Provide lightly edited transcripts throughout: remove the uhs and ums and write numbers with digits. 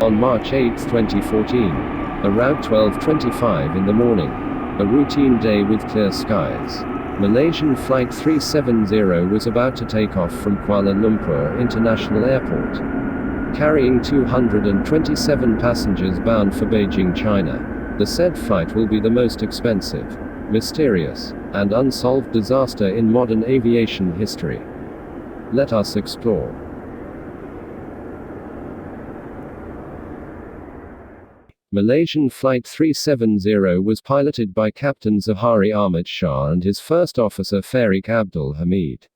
On March 8, 2014, around 12:25 in the morning, a routine day with clear skies, Malaysian Flight 370 was about to take off from Kuala Lumpur International Airport, carrying 227 passengers bound for Beijing, China. The said flight will be the most expensive, mysterious, and unsolved disaster in modern aviation history. Let us explore. Malaysian Flight 370 was piloted by Captain Zahari Ahmad Shah and his first officer Fariq Abdul Hamid,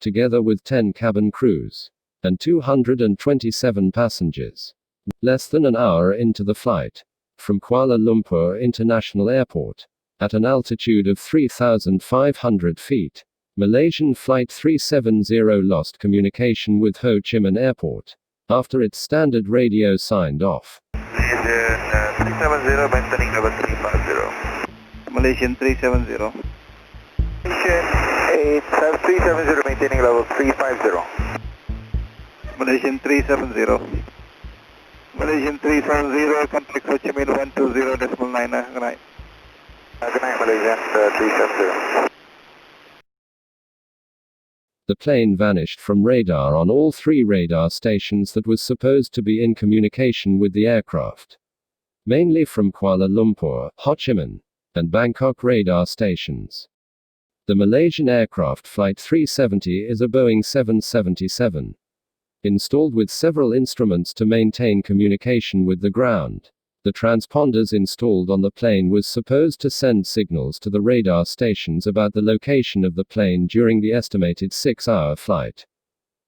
together with 10 cabin crews and 227 passengers. Less than an hour into the flight, from Kuala Lumpur International Airport, at an altitude of 3,500 feet, Malaysian Flight 370 lost communication with Ho Chi Minh Airport after its standard radio signed off. Malaysian 370 maintaining level 350. Malaysian 370. Malaysian 370 maintaining level 350. Malaysian 370. Malaysian 370 contact Ho Chi Minh 120.9. Good night. Good night, Malaysian 370. The plane vanished from radar on all 3 radar stations that was supposed to be in communication with the aircraft, mainly from Kuala Lumpur, Ho Chi Minh, and Bangkok radar stations. The Malaysian aircraft Flight 370 is a Boeing 777, installed with several instruments to maintain communication with the ground. The transponders installed on the plane was supposed to send signals to the radar stations about the location of the plane during the estimated 6-hour flight.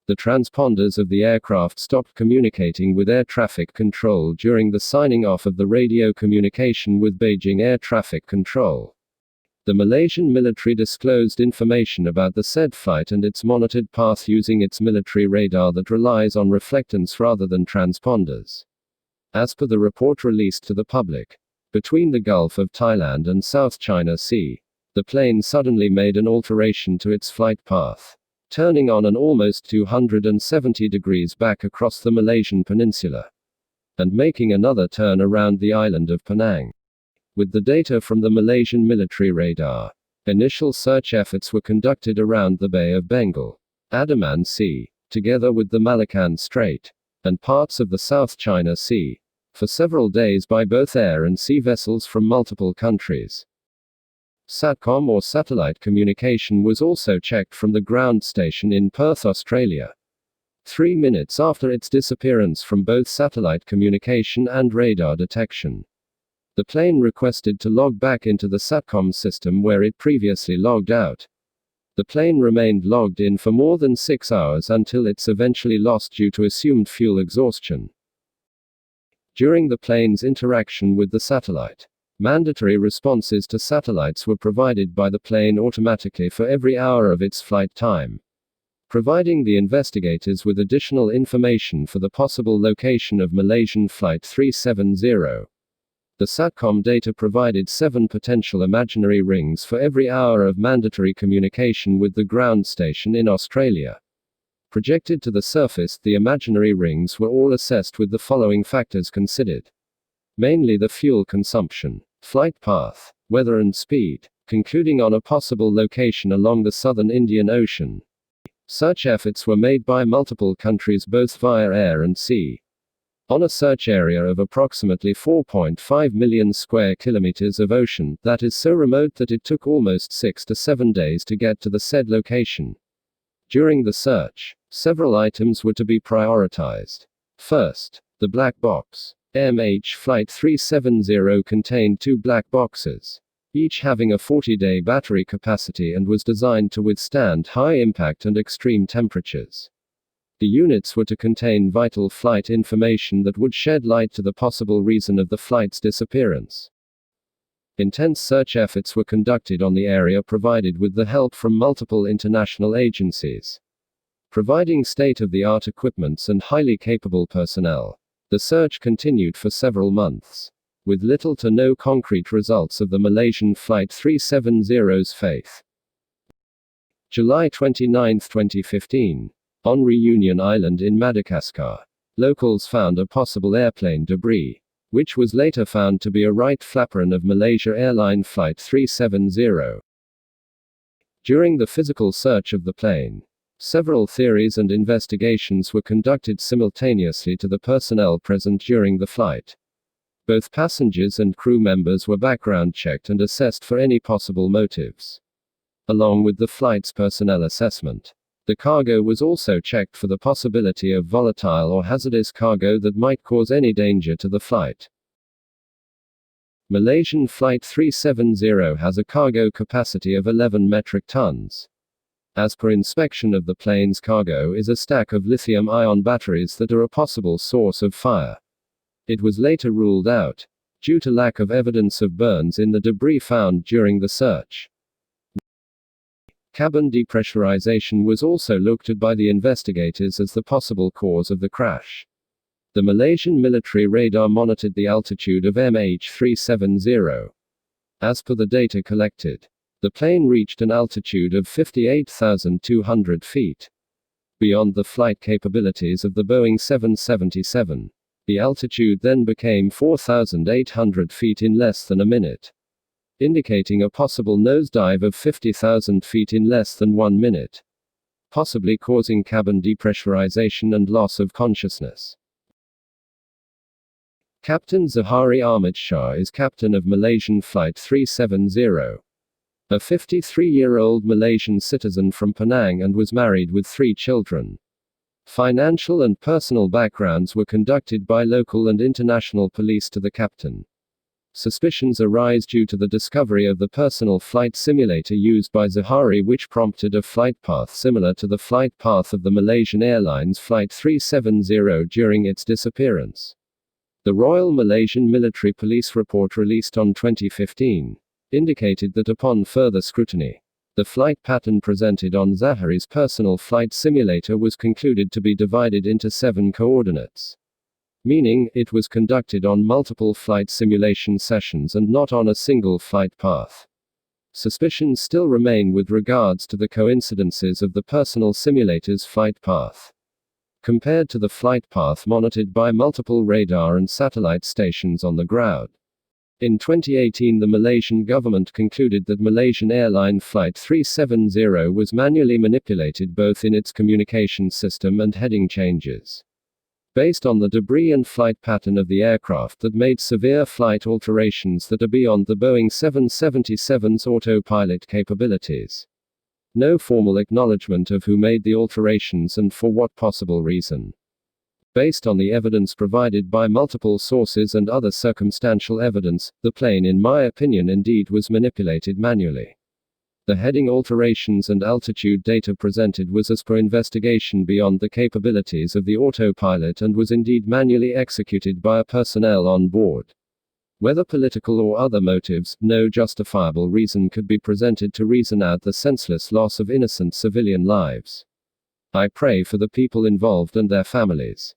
The transponders of the aircraft stopped communicating with air traffic control during the signing off of the radio communication with Beijing Air Traffic Control. The Malaysian military disclosed information about the said flight and its monitored path using its military radar that relies on reflectance rather than transponders. As per the report released to the public, between the Gulf of Thailand and South China Sea, the plane suddenly made an alteration to its flight path, turning on an almost 270 degrees back across the Malaysian peninsula, and making another turn around the island of Penang. With the data from the Malaysian military radar, initial search efforts were conducted around the Bay of Bengal, Andaman Sea, together with the Malaccan Strait, and parts of the South China Sea, for several days by both air and sea vessels from multiple countries. SATCOM or satellite communication was also checked from the ground station in Perth, Australia, 3 minutes after its disappearance from both satellite communication and radar detection. The plane requested to log back into the SATCOM system where it previously logged out. The plane remained logged in for more than 6 hours until it's eventually lost due to assumed fuel exhaustion. During the plane's interaction with the satellite, mandatory responses to satellites were provided by the plane automatically for every hour of its flight time, providing the investigators with additional information for the possible location of Malaysian Flight 370. The SATCOM data provided 7 potential imaginary rings for every hour of mandatory communication with the ground station in Australia. Projected to the surface, the imaginary rings were all assessed with the following factors considered. Mainly the fuel consumption, flight path, weather and speed, concluding on a possible location along the southern Indian Ocean. Search efforts were made by multiple countries both via air and sea, on a search area of approximately 4.5 million square kilometers of ocean that is so remote that it took almost 6 to 7 days to get to the said location. During the search, several items were to be prioritized. First, the black box. MH Flight 370 contained 2 black boxes, each having a 40-day battery capacity and was designed to withstand high impact and extreme temperatures. The units were to contain vital flight information that would shed light to the possible reason of the flight's disappearance. Intense search efforts were conducted on the area, provided with the help from multiple international agencies, providing state-of-the-art equipments and highly capable personnel. The search continued for several months, with little to no concrete results of the Malaysian Flight 370's fate. July 29, 2015. On Reunion Island in Madagascar, Locals found a possible airplane debris, which was later found to be a right flaperon of Malaysia Airline Flight 370. During the physical search of the plane, several theories and investigations were conducted simultaneously to the personnel present during the flight. Both passengers and crew members were background checked and assessed for any possible motives. Along with the flight's personnel assessment, the cargo was also checked for the possibility of volatile or hazardous cargo that might cause any danger to the flight. Malaysian Flight 370 has a cargo capacity of 11 metric tons. As per inspection of the plane's cargo is a stack of lithium-ion batteries that are a possible source of fire. It was later ruled out, due to lack of evidence of burns in the debris found during the search. Cabin depressurization was also looked at by the investigators as the possible cause of the crash. The Malaysian military radar monitored the altitude of MH370. As per the data collected, the plane reached an altitude of 58,200 feet. Beyond the flight capabilities of the Boeing 777, the altitude then became 4,800 feet in less than a minute, indicating a possible nosedive of 50,000 feet in less than 1 minute, possibly causing cabin depressurization and loss of consciousness. Captain Zahari Ahmad Shah is captain of Malaysian Flight 370. A 53-year-old Malaysian citizen from Penang and was married with 3 children. Financial and personal backgrounds were conducted by local and international police to the captain. Suspicions arise due to the discovery of the personal flight simulator used by Zahari, which prompted a flight path similar to the flight path of the Malaysian Airlines Flight 370 during its disappearance. The Royal Malaysian Military Police report released on 2015 indicated that upon further scrutiny, the flight pattern presented on Zahari's personal flight simulator was concluded to be divided into 7 coordinates, meaning it was conducted on multiple flight simulation sessions and not on a single flight path. Suspicions still remain with regards to the coincidences of the personal simulator's flight path compared to the flight path monitored by multiple radar and satellite stations on the ground. In 2018, the Malaysian government concluded that Malaysian Airline Flight 370 was manually manipulated both in its communication system and heading changes, based on the debris and flight pattern of the aircraft that made severe flight alterations that are beyond the Boeing 777's autopilot capabilities. No formal acknowledgement of who made the alterations and for what possible reason. Based on the evidence provided by multiple sources and other circumstantial evidence, the plane, in my opinion, indeed was manipulated manually. The heading alterations and altitude data presented was as per investigation beyond the capabilities of the autopilot and was indeed manually executed by a personnel on board. Whether political or other motives, no justifiable reason could be presented to reason out the senseless loss of innocent civilian lives. I pray for the people involved and their families.